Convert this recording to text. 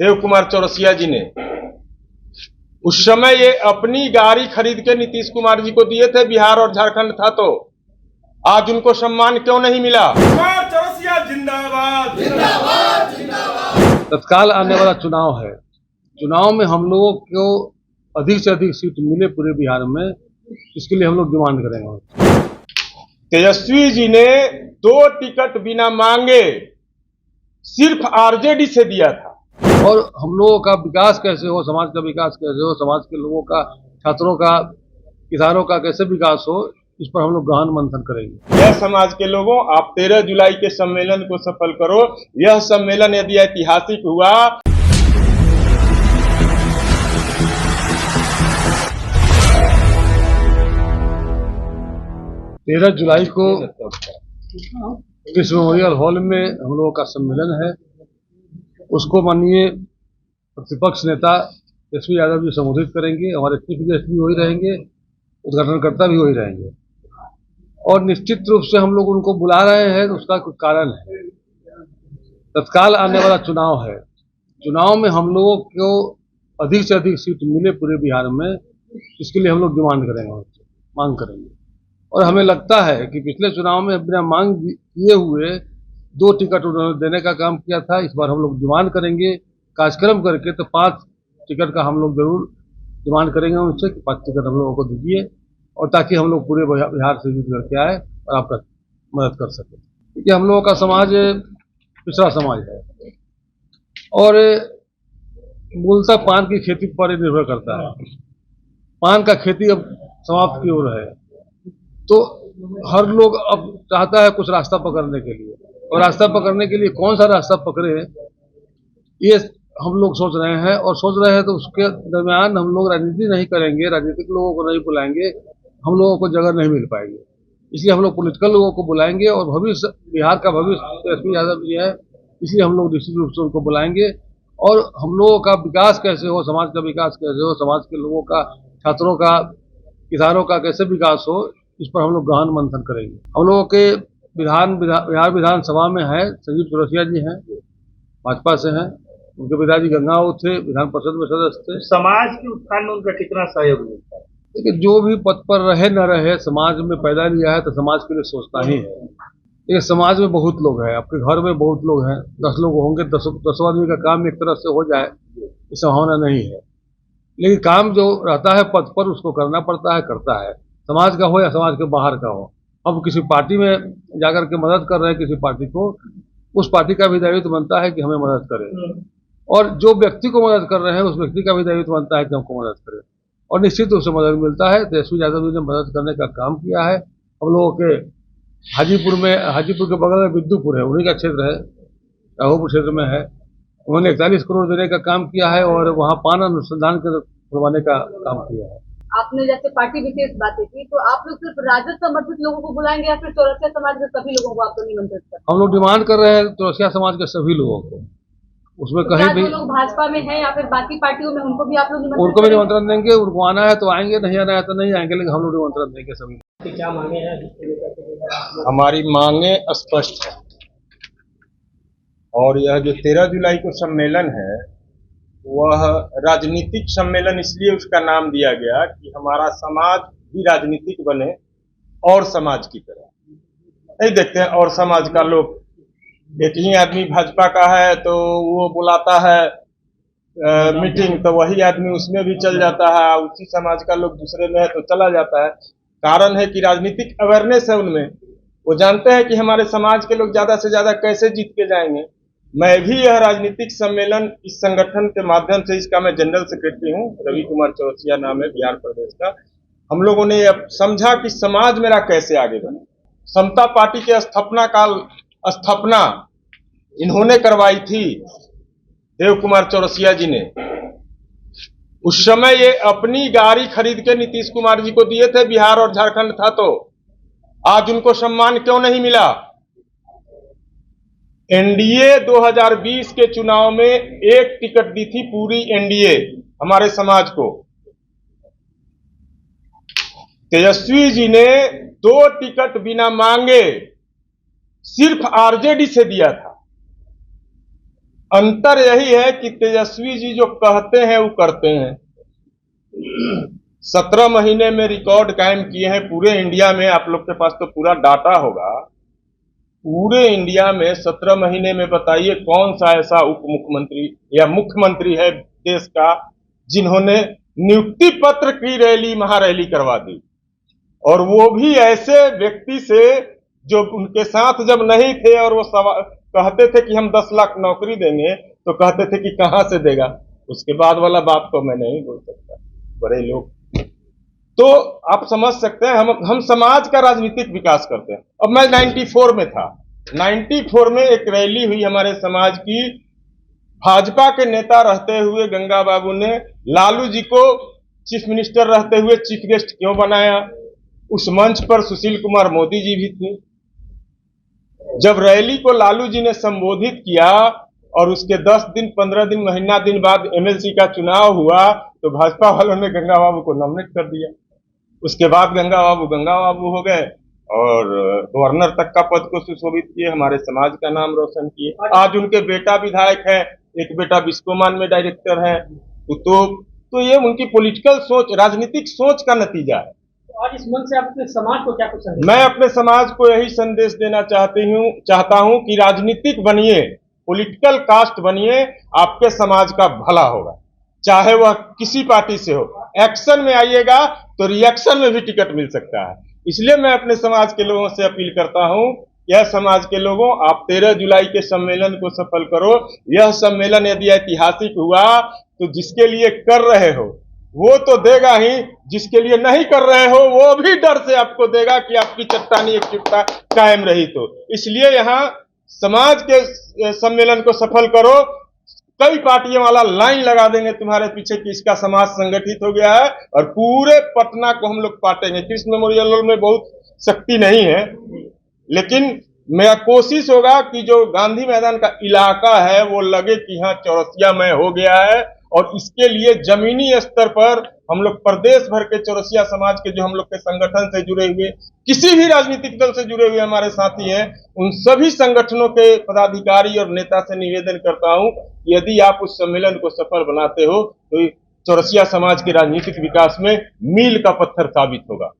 देव कुमार चौरसिया जी ने उस समय ये अपनी गाड़ी खरीद के नीतीश कुमार जी को दिए थे, बिहार और झारखंड था, तो आज उनको सम्मान क्यों नहीं मिला? कुमार चौरसिया जिंदाबाद जिंदाबाद जिंदाबाद। तत्काल आने वाला चुनाव है। चुनाव में हम लोगों को अधिक से अधिक सीट मिले पूरे बिहार में, इसके लिए हम लोग डिमांड करेंगे। तेजस्वी जी ने 2 टिकट बिना मांगे सिर्फ आरजेडी से दिया था। और हम लोगों का विकास कैसे हो, समाज का विकास कैसे हो, समाज के लोगों का, छात्रों का, किसानों का कैसे विकास हो, इस पर हम लोग गहन मंथन करेंगे। यह समाज के लोगों, आप 13 जुलाई के सम्मेलन को सफल करो। यह सम्मेलन यदि ऐतिहासिक हुआ, 13 जुलाई को कृष्ण मेमोरियल हॉल में हम लोगों का सम्मेलन है। उसको माननीय प्रतिपक्ष नेता तेजस्वी यादव जी संबोधित करेंगे। हमारे चीफ गेस्ट भी वही रहेंगे, उद्घाटनकर्ता भी वही रहेंगे। और निश्चित रूप से हम लोग उनको बुला रहे हैं तो उसका कुछ कारण है। तत्काल आने वाला चुनाव है। चुनाव में हम लोगों को अधिक से अधिक सीट मिले पूरे बिहार में, इसके लिए हम लोग डिमांड करेंगे, मांग करेंगे। और हमें लगता है कि पिछले चुनाव में बिना मांग किए हुए 2 टिकट उन्होंने देने का काम किया था। इस बार हम लोग डिमांड करेंगे कार्यक्रम करके, तो 5 टिकट का हम लोग जरूर डिमांड करेंगे उनसे कि 5 टिकट हम लोगों को दीजिए, और ताकि हम लोग पूरे बिहार से जीत करके आए और आपका मदद कर सकें। क्योंकि हम लोगों का समाज पिछड़ा समाज है और मूलतः पान की खेती पर ही निर्भर करता है। पान का खेती अब समाप्त की ओर है, तो हर लोग अब चाहता है कुछ रास्ता पकड़ने के लिए, और रास्ता पकड़ने के लिए कौन सा रास्ता पकड़े, ये हम लोग सोच रहे हैं। और सोच रहे हैं तो उसके दरमियान हम लोग राजनीति नहीं करेंगे, राजनीतिक लोगों को नहीं बुलाएंगे, हम लोगों को जगह नहीं मिल पाएगी। इसलिए हम लोग पॉलिटिकल लोगों को बुलाएंगे, और भविष्य, बिहार का भविष्य तेजस्वी यादव जी है, इसलिए हम लोग निश्चित रूप से उनको बुलाएंगे। और हम लोगों का विकास कैसे हो, समाज का विकास कैसे हो, समाज के लोगों का, छात्रों का, किसानों का कैसे विकास हो, इस पर हम लोग गहन मंथन करेंगे। हम लोगों के बिहार विधानसभा में है संजीव चौरसिया जी हैं, भाजपा से हैं। उनके पिताजी गंगाओं थे, विधान परिषद में सदस्य थे। समाज के उत्थान में उनका कितना सहयोग मिलता है? लेकिन जो भी पद पर रहे न रहे, समाज में पैदा लिया है तो समाज के लिए सोचता ही है। लेकिन समाज में बहुत लोग हैं, आपके घर में बहुत लोग हैं, 10 लोग होंगे, 10 आदमी का काम एक तरह से हो जाए, ये संभावना नहीं है। लेकिन काम जो रहता है पद पर, उसको करना पड़ता है, करता है, समाज का हो या समाज के बाहर का हो। अब किसी पार्टी में जाकर के मदद कर रहे हैं किसी पार्टी को, उस पार्टी का भी दायित्व बनता है कि हमें मदद करें, और जो व्यक्ति को मदद कर रहे हैं उस व्यक्ति का भी दायित्व बनता है कि हमको मदद करें, और निश्चित रूप से मदद मिलता है। तेजस्वी यादव जी ने मदद करने का काम किया है। हम लोगों के हाजीपुर के बगल में बिद्दुपुर है, उन्हीं का क्षेत्र है, राघोपुर क्षेत्र में है। उन्होंने 41 करोड़ देने का काम किया है, और वहाँ पान अनुसंधान केंद्र खुलवाने का काम किया है। आपने जैसे पार्टी विशेष बातें की, तो आप लोग सिर्फ राजद समर्थित लोगों को बुलाएंगे या फिर चौरसिया समाज के सभी लोगों को आप लोग निमंत्रित करेंगे? हम लोग डिमांड कर रहे हैं चौरसिया समाज के सभी लोगों को, उसमें तो कहीं भी जो लोग भाजपा में हैं या फिर बाकी पार्टियों में, उनको भी आप लोग उनको भी निमंत्रण देंगे। उनको आना है तो आएंगे, नहीं आना है तो नहीं आएंगे, लेकिन हम लोग निमंत्रण देंगे सभी। क्या मांगे हैं? हमारी मांगे स्पष्ट है, और यह जो 13 जुलाई को सम्मेलन है, वह राजनीतिक सम्मेलन इसलिए उसका नाम दिया गया कि हमारा समाज भी राजनीतिक बने, और समाज की तरह नहीं देखते हैं। और समाज का लोग, एक ही आदमी भाजपा का है तो वो बुलाता है मीटिंग, तो वही आदमी उसमें भी चल जाता है, उसी समाज का लोग दूसरे में है तो चला जाता है। कारण है कि राजनीतिक अवेयरनेस है उनमें, वो जानते हैं कि हमारे समाज के लोग ज्यादा से ज्यादा कैसे जीत के जाएंगे। मैं भी यह राजनीतिक सम्मेलन इस संगठन के माध्यम से, इसका मैं जनरल सेक्रेटरी हूँ, रवि कुमार चौरसिया नाम है बिहार प्रदेश का। हम लोगों ने अब समझा कि समाज मेरा कैसे आगे बढ़े। समता पार्टी के स्थापना इन्होंने करवाई थी, देव कुमार चौरसिया जी ने। उस समय ये अपनी गाड़ी खरीद के नीतीश कुमार जी को दिए थे, बिहार और झारखंड था, तो आज उनको सम्मान क्यों नहीं मिला? एनडीए 2020 के चुनाव में 1 टिकट दी थी पूरी एनडीए हमारे समाज को। तेजस्वी जी ने 2 टिकट बिना मांगे सिर्फ आरजेडी से दिया था। अंतर यही है कि तेजस्वी जी जो कहते हैं वो करते हैं। 17 महीने में रिकॉर्ड कायम किए हैं पूरे इंडिया में। आप लोग के पास तो पूरा डाटा होगा। पूरे इंडिया में 17 महीने में बताइए कौन सा ऐसा उप मुख्यमंत्री या मुख्यमंत्री है देश का जिन्होंने नियुक्ति पत्र की रैली, महारैली करवा दी, और वो भी ऐसे व्यक्ति से जो उनके साथ जब नहीं थे और वो कहते थे कि हम 10 लाख नौकरी देंगे, तो कहते थे कि कहां से देगा। उसके बाद वाला बात तो मैं नहीं बोल सकता, बड़े लोग। तो आप समझ सकते हैं हम समाज का राजनीतिक विकास करते हैं। अब मैं 94 में था। 94 में एक रैली हुई हमारे समाज की। भाजपा के नेता रहते हुए गंगा बाबू ने लालू जी को चीफ मिनिस्टर रहते हुए चीफ गेस्ट क्यों बनाया? उस मंच पर सुशील कुमार मोदी जी भी थे। जब रैली को लालू जी ने संबोधित किया और उसके 10 दिन, 15 दिन, महीना दिन बाद एमएलसी का चुनाव हुआ, तो भाजपा वालों ने गंगा बाबू को नॉमिनेट कर दिया। उसके बाद गंगा बाबू हो गए और गवर्नर तक का पद को सुशोभित किए, हमारे समाज का नाम रोशन किए। आज उनके बेटा विधायक है, एक बेटा बिस्कोमान में डायरेक्टर है। तो ये उनकी पॉलिटिकल सोच, राजनीतिक सोच का नतीजा है। आज इस मंच से आप अपने समाज को क्या कुछ संदेश? मैं अपने समाज को यही संदेश देना चाहता हूं कि राजनीतिक बनिए, पॉलिटिकल कास्ट बनिए, आपके समाज का भला होगा, चाहे वह किसी पार्टी से हो। एक्शन में आइएगा तो रिएक्शन में भी टिकट मिल सकता है। इसलिए मैं अपने समाज के लोगों से अपील करता हूं, यह समाज के लोगों, आप 13 जुलाई के सम्मेलन को सफल करो। यह सम्मेलन यदि ऐतिहासिक हुआ तो जिसके लिए कर रहे हो वो तो देगा ही, जिसके लिए नहीं कर रहे हो वो भी डर से आपको देगा कि आपकी चट्टानी एकजुटता कायम रही। तो इसलिए यहाँ समाज के सम्मेलन को सफल करो। कई पार्टियों वाला लाइन लगा देंगे तुम्हारे पीछे कि इसका समाज संगठित हो गया है, और पूरे पटना को हम लोग बांटेंगे। कृष्ण मेमोरियल हॉल में बहुत शक्ति नहीं है, लेकिन मेरा कोशिश होगा कि जो गांधी मैदान का इलाका है वो लगे कि हाँ चौरसियामय हो गया है। और इसके लिए जमीनी स्तर पर हम लोग प्रदेश भर के चौरसिया समाज के, जो हम लोग के संगठन से जुड़े हुए, किसी भी राजनीतिक दल से जुड़े हुए हमारे साथी हैं, उन सभी संगठनों के पदाधिकारी और नेता से निवेदन करता हूं, यदि आप उस सम्मेलन को सफल बनाते हो तो चौरसिया समाज के राजनीतिक विकास में मील का पत्थर साबित होगा।